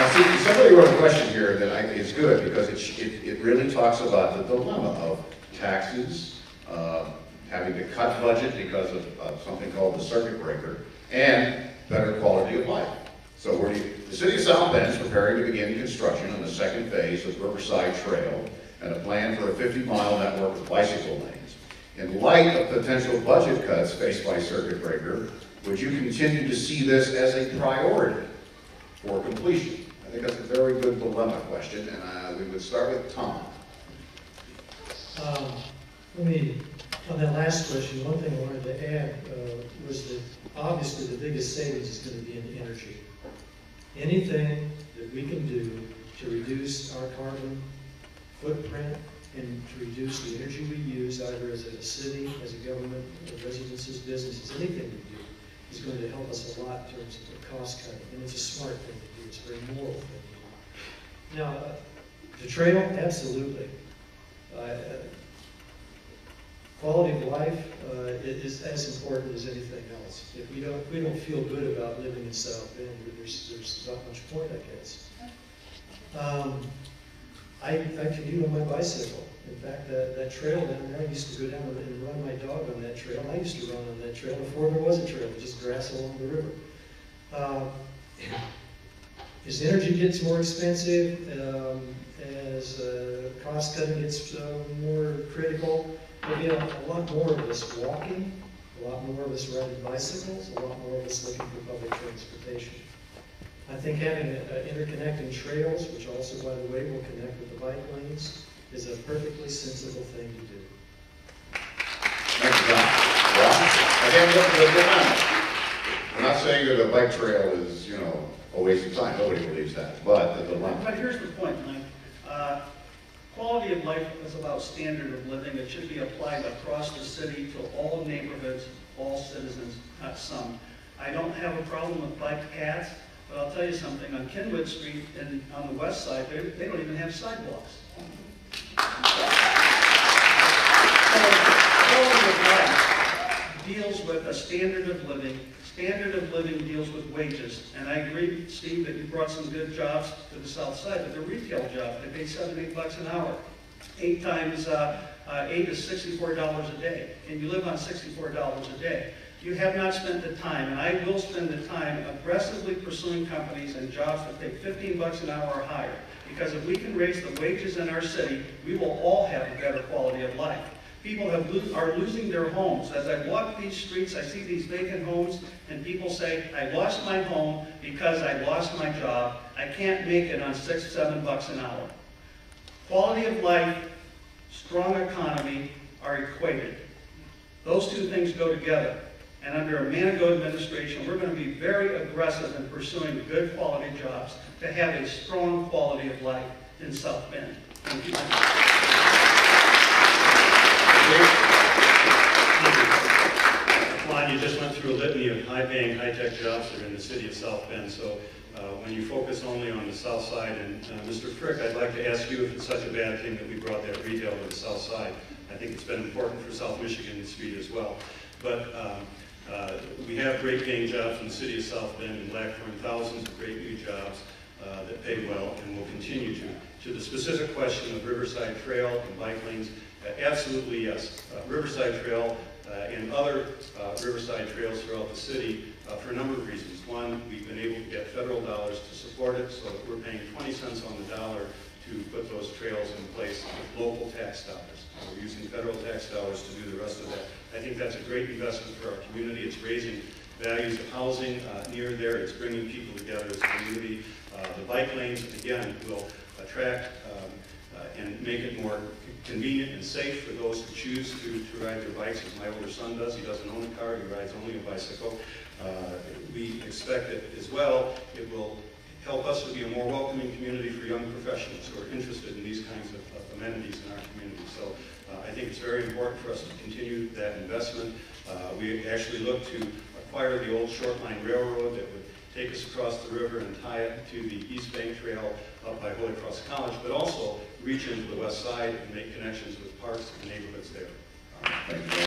Now, see, somebody wrote a question here that is good because it really talks about the dilemma of taxes, having to cut budget because of something called the circuit breaker, and better quality of life. So the City of South Bend is preparing to begin construction on the second phase of Riverside Trail and a plan for a 50-mile network of bicycle lanes. In light of potential budget cuts faced by circuit breaker, would you continue to see this as a priority for completion? I think that's a very good dilemma question, and we would start with Tom. On that last question, one thing I wanted to add was that obviously the biggest savings is going to be in energy. Anything that we can do to reduce our carbon footprint and to reduce the energy we use, either as a city, as a government, residences, businesses, anything we do, is going to help us a lot in terms of cost cutting. And it's a smart thing to do. It's a very moral thing to do. Now, the trail, absolutely. Quality of life is as important as anything else. If we don't feel good about living in South Bend, there's not much point, I guess. I commute on my bicycle. In fact, that trail down there, I used to go down and run my dog on that trail. I used to run on that trail before there was a trail, just grass along the river. As energy gets more expensive, as cost cutting gets more critical, there'll be a lot more of us walking, a lot more of us riding bicycles, a lot more of us looking for public transportation. I think having interconnecting trails, which also, by the way, will connect with the bike lanes, is a perfectly sensible thing to do. Thank you, John. Well, again, look at the dilemma. I'm not saying that a bike trail is, a waste of time. Nobody believes that. But the dilemma. But here's the point, Mike. Quality of life is about standard of living. It should be applied across the city to all neighborhoods, all citizens, not some. I don't have a problem with bike paths, but I'll tell you something. On Kenwood Street and on the west side, they don't even have sidewalks. Quality of life deals with a standard of living. Standard of living deals with wages. And I agree, Steve, that you brought some good jobs to the south side, but they're retail jobs. They pay $7, $8 an hour. 8 times 8 is $64 a day. And you live on $64 a day. You have not spent the time, and I will spend the time aggressively pursuing companies and jobs that pay $15 an hour or higher. Because if we can raise the wages in our city, we will all have a better quality of life. People are losing their homes. As I walk these streets, I see these vacant homes, and people say, I lost my home because I lost my job. I can't make it on $6, $7 an hour. Quality of life, strong economy are equated. Those two things go together. And under a Manigault administration, we're going to be very aggressive in pursuing good quality jobs to have a strong quality of life in South Bend. Thank you. Juan, you just went through a litany of high-paying, high-tech jobs that are in the city of South Bend. So when you focus only on the south side, and Mr. Frick, I'd like to ask you if it's such a bad thing that we brought that retail to the south side. I think it's been important for South Michigan Street as well. But we have great paying jobs in the city of South Bend and Blackthorn, thousands of great new jobs that pay well and will continue to. To the specific question of Riverside Trail and bike lanes, absolutely yes. Riverside Trail and other Riverside trails throughout the city for a number of reasons. One, we've been able to get federal dollars to support it, so that we're paying 20 cents on the dollar to put those trails in place with local tax dollars. We're using federal tax dollars to do the rest of that. I think that's a great investment for our community. It's raising values of housing near there. It's bringing people together as a community. The bike lanes, again, will attract and make it more convenient and safe for those who choose to ride their bikes, as my older son does. He doesn't own a car, he rides only a bicycle. We expect that as well, it will help us to be a more welcoming community for young professionals who are interested in these kinds of amenities in our community. So I think it's very important for us to continue that investment. We actually look to acquire the old short line railroad that would take us across the river and tie it to the East Bank Trail up by Holy Cross College, but also reach into the west side and make connections with parks and neighborhoods there. Thank you.